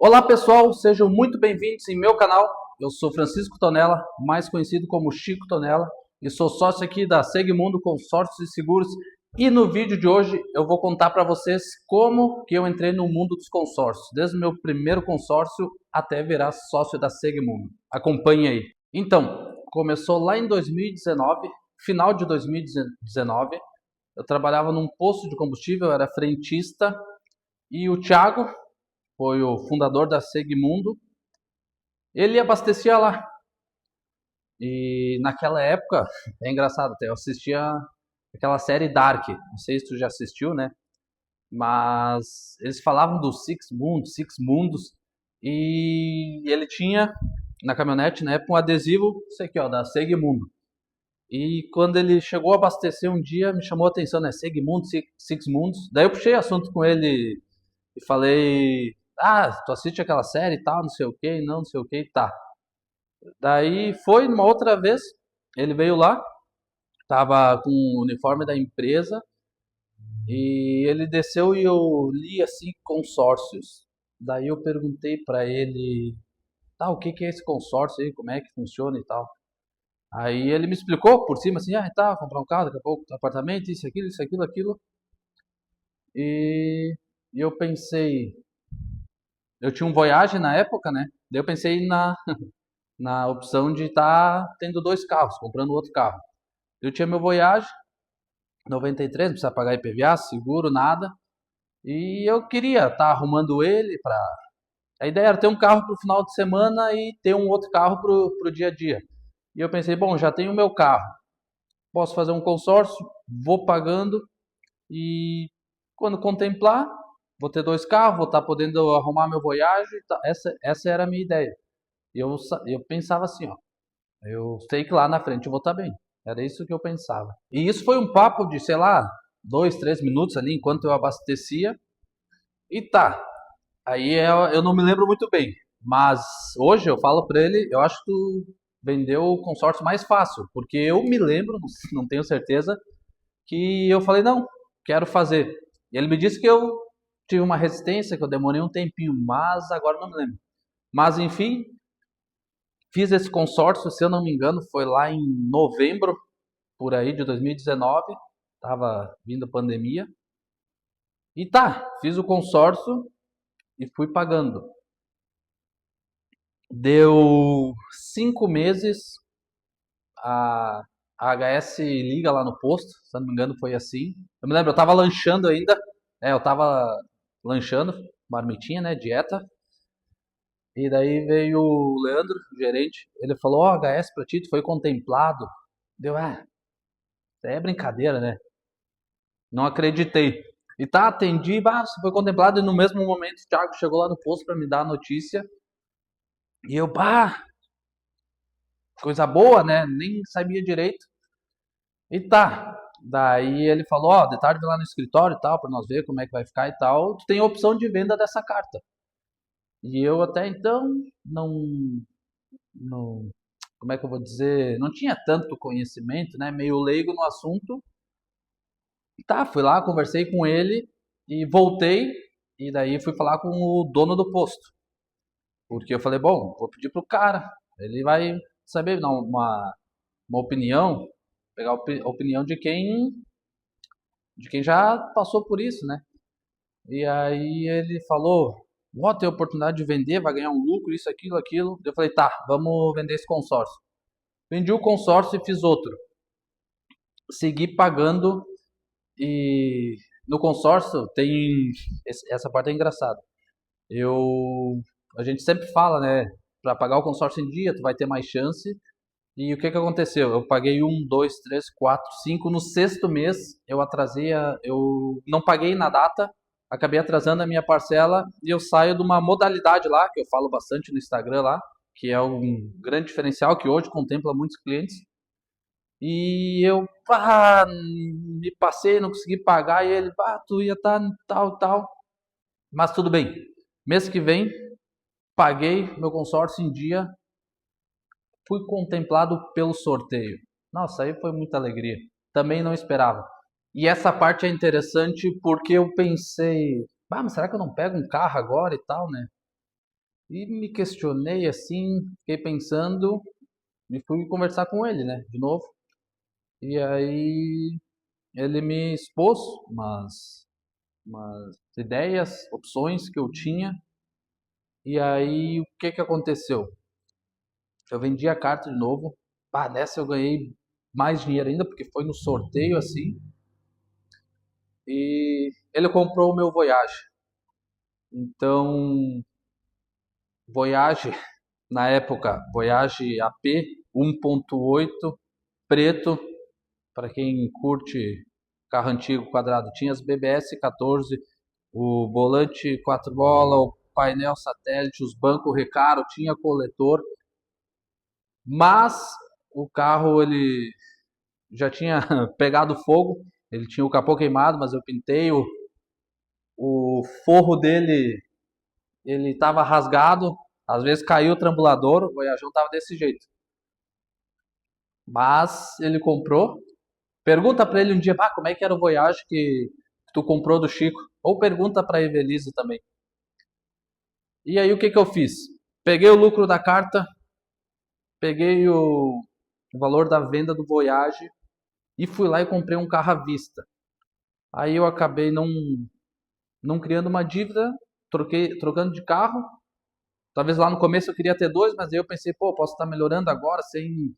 Olá pessoal, sejam muito bem-vindos em meu canal. Eu sou Francisco Tonella, mais conhecido como Chico Tonella, e sou sócio aqui da Segmundo Consórcios e Seguros. E no vídeo de hoje eu vou contar para vocês como que eu entrei no mundo dos consórcios, desde o meu primeiro consórcio até virar sócio da Segmundo. Acompanhe aí. Então, começou lá em 2019, final de 2019. Eu trabalhava num posto de combustível, era frentista, e o Thiago foi o fundador da Segmundo. Ele abastecia lá. E naquela época, é engraçado até, eu assistia aquela série Dark. Não sei se tu já assistiu, né? Mas eles falavam do Six Mundos. E ele tinha na caminhonete, na época, um adesivo, isso aqui, ó, da Segmundo. E quando ele chegou a abastecer um dia, me chamou a atenção, né? Segmundo, Six Mundos. Daí eu puxei assunto com ele e falei: Ah, tu assiste aquela série e tal, não sei o que, não sei o que, tá. Daí foi uma outra vez, ele veio lá, tava com o uniforme da empresa e ele desceu e eu li assim consórcios. Daí eu perguntei pra ele, tá, o que que é esse consórcio aí, como é que funciona e tal. Aí ele me explicou por cima assim, tá, comprar um carro, daqui a pouco um apartamento, isso, aquilo, aquilo. E, e eu pensei, eu tinha um Voyage na época, né? Daí eu pensei na opção de estar tendo dois carros, comprando outro carro. Eu tinha meu Voyage 93, não precisa pagar IPVA, seguro, nada. E eu queria estar arrumando ele para. A ideia era ter um carro para o final de semana e ter um outro carro para o dia a dia. E eu pensei, bom, já tenho o meu carro, posso fazer um consórcio, vou pagando e quando contemplar, vou ter dois carros, vou estar podendo arrumar meu Voyage. Essa era a minha ideia. Eu pensava assim, ó, eu sei que lá na frente eu vou estar bem. Era isso que eu pensava. E isso foi um papo de, sei lá, 2, 3 minutos ali, enquanto eu abastecia. E tá. Aí eu não me lembro muito bem. Mas hoje eu falo pra ele, eu acho que tu vendeu o consórcio mais fácil. Porque eu me lembro, não tenho certeza, que eu falei, não, quero fazer. E ele me disse que eu tive uma resistência, que eu demorei um tempinho, mas agora não me lembro. Mas enfim, fiz esse consórcio, se eu não me engano, foi lá em novembro por aí de 2019, tava vindo a pandemia. E tá, fiz o consórcio e fui pagando. Deu 5 meses, a, a HS liga lá no posto, se eu não me engano foi assim. Eu me lembro, eu tava lanchando ainda, eu tava lanchando, marmitinha, né, dieta. E daí veio o Leandro, o gerente, ele falou, ó, HS pra ti, tu foi contemplado. Deu, é brincadeira, né? Não acreditei. E tá, atendi, você foi contemplado e no mesmo momento o Thiago chegou lá no posto para me dar a notícia. E eu, coisa boa, né? Nem sabia direito. E tá. Daí ele falou, ó, de tarde vai lá no escritório e tal, para nós ver como é que vai ficar e tal. Tu tem a opção de venda dessa carta. E eu até então não, como é que eu vou dizer? Não tinha tanto conhecimento, né? Meio leigo no assunto. Tá, fui lá, conversei com ele e voltei. E daí fui falar com o dono do posto. Porque eu falei, bom, vou pedir pro cara. Ele vai saber, não, uma opinião, pegar a opinião de quem já passou por isso, né? E aí ele falou, ó, tem oportunidade de vender, vai ganhar um lucro, isso, aquilo, aquilo. Eu falei, tá, vamos vender esse consórcio. Vendi o consórcio e fiz outro. Segui pagando e no consórcio tem essa parte é engraçada. Eu a gente sempre fala, né, para pagar o consórcio em dia, tu vai ter mais chance. E o que que aconteceu? Eu paguei 1, 2, 3, 4, 5. No sexto mês, eu não paguei na data, acabei atrasando a minha parcela e eu saio de uma modalidade lá, que eu falo bastante no Instagram lá, que é um grande diferencial que hoje contempla muitos clientes. E eu, me passei, não consegui pagar, e ele, tu ia estar tal, tal. Mas tudo bem. Mês que vem, paguei meu consórcio em dia, fui contemplado pelo sorteio. Nossa, aí foi muita alegria. Também não esperava. E essa parte é interessante porque eu pensei, mas será que eu não pego um carro agora e tal, né? E me questionei assim, fiquei pensando e fui conversar com ele, né, de novo. E aí ele me expôs umas ideias, opções que eu tinha. E aí o que que aconteceu? Eu vendi a carta de novo. Pá, nessa eu ganhei mais dinheiro ainda, porque foi no sorteio assim. E ele comprou o meu Voyage. Então, Voyage, na época, Voyage AP 1.8, preto, para quem curte carro antigo quadrado, tinha as BBS 14, o volante 4 bola, o painel satélite, os bancos recaro, tinha coletor, mas o carro ele já tinha pegado fogo, ele tinha o capô queimado, mas eu pintei o forro dele, ele estava rasgado, às vezes caiu o trambulador, o Voyageão tava desse jeito. Mas ele comprou. Pergunta para ele um dia, como é que era o Voyage que tu comprou do Chico? Ou pergunta para a Evelise também. E aí o que que eu fiz? Peguei o lucro da carta, peguei o valor da venda do Voyage e fui lá e comprei um carro à vista. Aí eu acabei não criando uma dívida, trocando de carro. Talvez lá no começo eu queria ter dois, mas aí eu pensei, pô, posso estar melhorando agora sem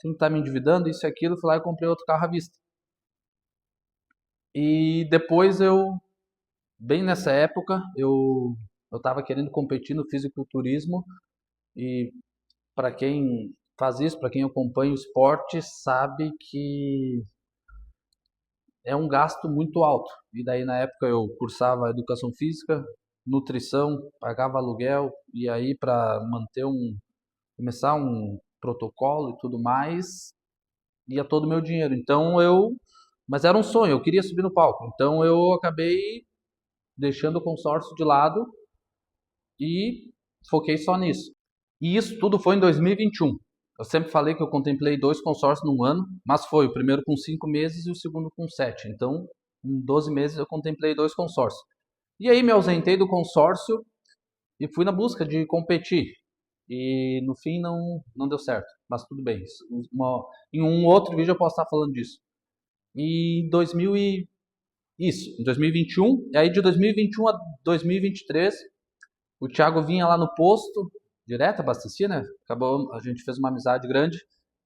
estar me endividando, isso e aquilo. Fui lá e comprei outro carro à vista. E depois bem nessa época, eu estava querendo competir no fisiculturismo e para quem faz isso, para quem acompanha o esporte, sabe que é um gasto muito alto. E daí na época eu cursava educação física, nutrição, pagava aluguel e aí para manter começar um protocolo e tudo mais, ia todo o meu dinheiro. Mas era um sonho, eu queria subir no palco. Então eu acabei deixando o consórcio de lado e foquei só nisso. E isso tudo foi em 2021. Eu sempre falei que eu contemplei dois consórcios num ano, mas foi o primeiro com 5 meses e o segundo com 7. Então, em 12 meses eu contemplei dois consórcios. E aí me ausentei do consórcio e fui na busca de competir. E no fim não deu certo, mas tudo bem. Em um outro vídeo eu posso estar falando disso. E em 2000 e, isso, em 2021, e aí de 2021 a 2023, o Thiago vinha lá no posto, direto, abastecia, né? Acabou, a gente fez uma amizade grande.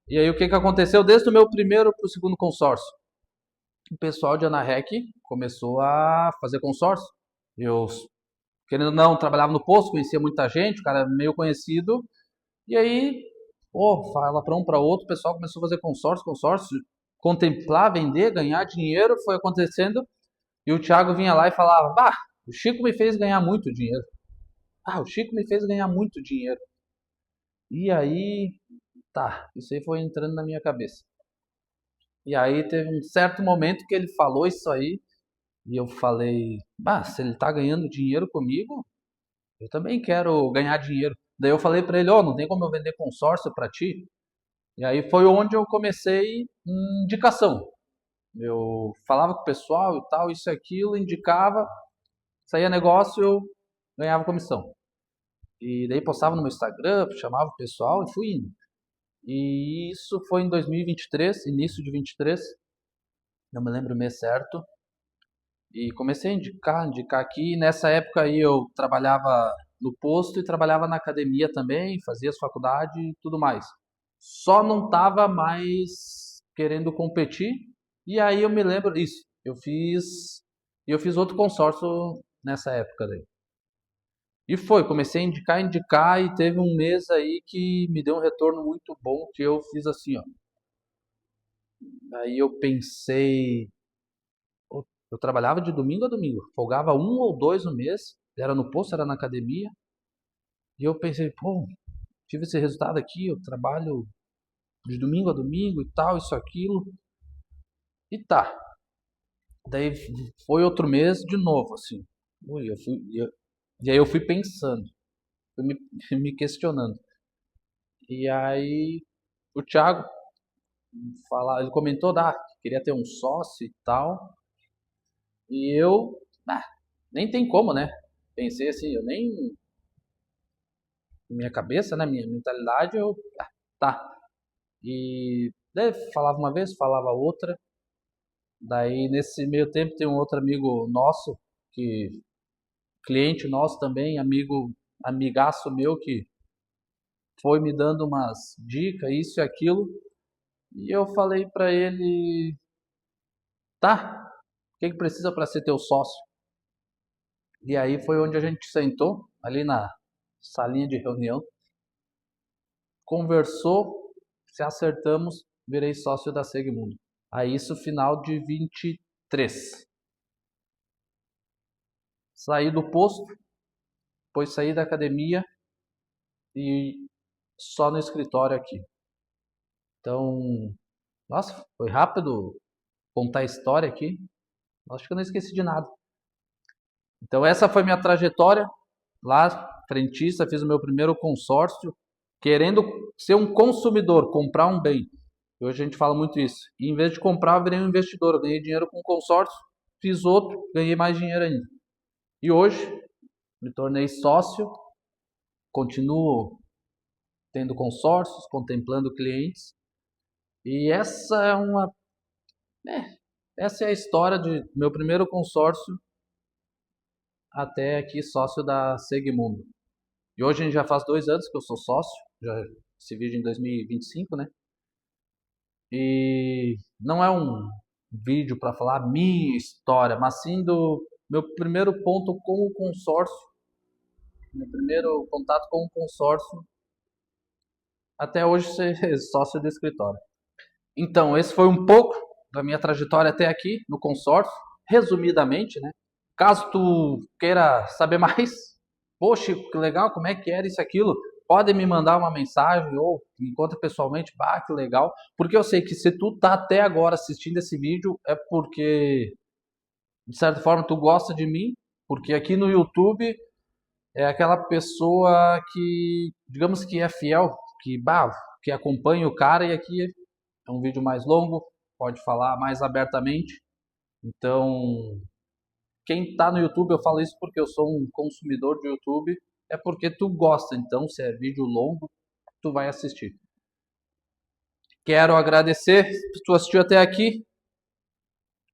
E aí o que que aconteceu? Desde o meu primeiro para o segundo consórcio, o pessoal de Anarrec começou a fazer consórcio. Eu, querendo ou não, trabalhava no posto, conhecia muita gente, o cara é meio conhecido. E aí, pô, fala para um para outro, o pessoal começou a fazer consórcio, contemplar, vender, ganhar dinheiro, foi acontecendo. E o Thiago vinha lá e falava: Bah, o Chico me fez ganhar muito dinheiro. O Chico me fez ganhar muito dinheiro. E aí, tá, isso aí foi entrando na minha cabeça. E aí teve um certo momento que ele falou isso aí, e eu falei, se ele tá ganhando dinheiro comigo, eu também quero ganhar dinheiro. Daí eu falei pra ele, não tem como eu vender consórcio pra ti? E aí foi onde eu comecei indicação. Eu falava com o pessoal e tal, isso e aquilo, indicava, saía negócio, eu ganhava comissão. E daí postava no meu Instagram, chamava o pessoal e fui indo. E isso foi em 2023, início de 23, não me lembro o mês certo. E comecei a indicar aqui. E nessa época aí eu trabalhava no posto e trabalhava na academia também, fazia as faculdades e tudo mais. Só não tava mais querendo competir. E aí eu me lembro disso. Eu fiz outro consórcio nessa época daí. E foi, comecei a indicar e teve um mês aí que me deu um retorno muito bom que eu fiz assim, ó. Aí eu pensei, pô, eu trabalhava de domingo a domingo, folgava um ou dois no mês, era no posto, era na academia, e eu pensei, pô, tive esse resultado aqui, eu trabalho de domingo a domingo e tal, isso, aquilo, e tá. Daí foi outro mês de novo, assim. Ui, e aí eu fui pensando, fui me questionando. E aí o Thiago ele comentou, queria ter um sócio e tal, e eu, nem tem como, né? Pensei assim, eu nem minha cabeça, né, minha mentalidade, tá. E daí falava uma vez, falava outra. Daí nesse meio tempo tem um outro amigo nosso, que cliente nosso também, amigaço meu, que foi me dando umas dicas, isso e aquilo. E eu falei pra ele, tá, o que que precisa para ser teu sócio? E aí foi onde a gente sentou, ali na salinha de reunião, conversou, se acertamos, virei sócio da Segmundo. Aí isso final de 23. Saí do posto, depois saí da academia e só no escritório aqui. Então, nossa, foi rápido contar a história aqui. Acho que eu não esqueci de nada. Então essa foi minha trajetória lá, frentista, fiz o meu primeiro consórcio, querendo ser um consumidor, comprar um bem. Hoje a gente fala muito isso. E em vez de comprar, eu virei um investidor. Eu ganhei dinheiro com consórcio, fiz outro, ganhei mais dinheiro ainda. E hoje me tornei sócio, continuo tendo consórcios, contemplando clientes. E essa é a história de meu primeiro consórcio até aqui sócio da Segmundo. E hoje a gente já faz 2 anos que eu sou sócio, já esse vídeo em 2025, né? E não é um vídeo para falar a minha história, mas sim do meu primeiro ponto com o consórcio, meu primeiro contato com o consórcio, até hoje ser sócio do escritório. Então, esse foi um pouco da minha trajetória até aqui no consórcio, resumidamente, né? Caso tu queira saber mais, poxa, que legal, como é que era isso, aquilo, pode me mandar uma mensagem ou me encontra pessoalmente, que legal, porque eu sei que se tu tá até agora assistindo esse vídeo é porque, de certa forma, tu gosta de mim, porque aqui no YouTube é aquela pessoa que, digamos que é fiel, que acompanha o cara, e aqui é um vídeo mais longo, pode falar mais abertamente. Então, quem está no YouTube, eu falo isso porque eu sou um consumidor de YouTube, é porque tu gosta. Então, se é vídeo longo, tu vai assistir. Quero agradecer se tu assistiu até aqui,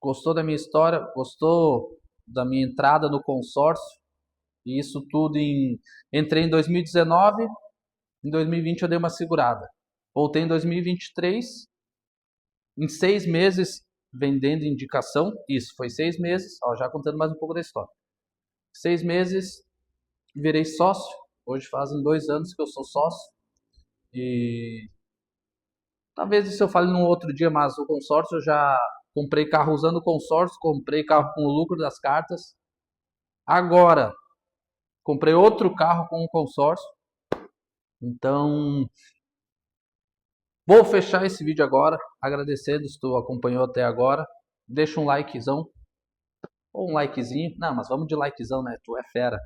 gostou da minha história, gostou da minha entrada no consórcio, e isso tudo entrei em 2019, em 2020 eu dei uma segurada. Voltei em 2023, em 6 meses vendendo indicação, isso, foi 6 meses, ó, já contando mais um pouco da história. 6 meses, virei sócio, hoje fazem 2 anos que eu sou sócio, e talvez isso eu fale num outro dia, mas o consórcio eu já comprei carro usando o consórcio, comprei carro com o lucro das cartas, agora comprei outro carro com o consórcio, então vou fechar esse vídeo agora, agradecendo se tu acompanhou até agora, deixa um likezão, ou um likezinho, não, mas vamos de likezão, né, tu é fera.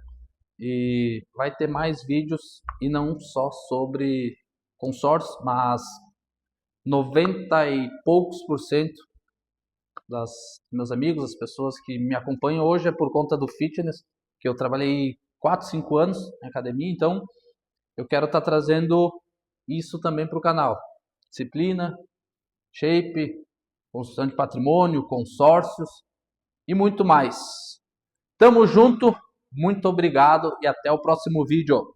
E vai ter mais vídeos e não só sobre consórcios, mas 90 e poucos por cento das meus amigos, as pessoas que me acompanham hoje é por conta do fitness, que eu trabalhei 4, 5 anos na academia, então eu quero estar trazendo isso também para o canal. Disciplina, shape, construção de patrimônio, consórcios e muito mais. Tamo junto, muito obrigado e até o próximo vídeo.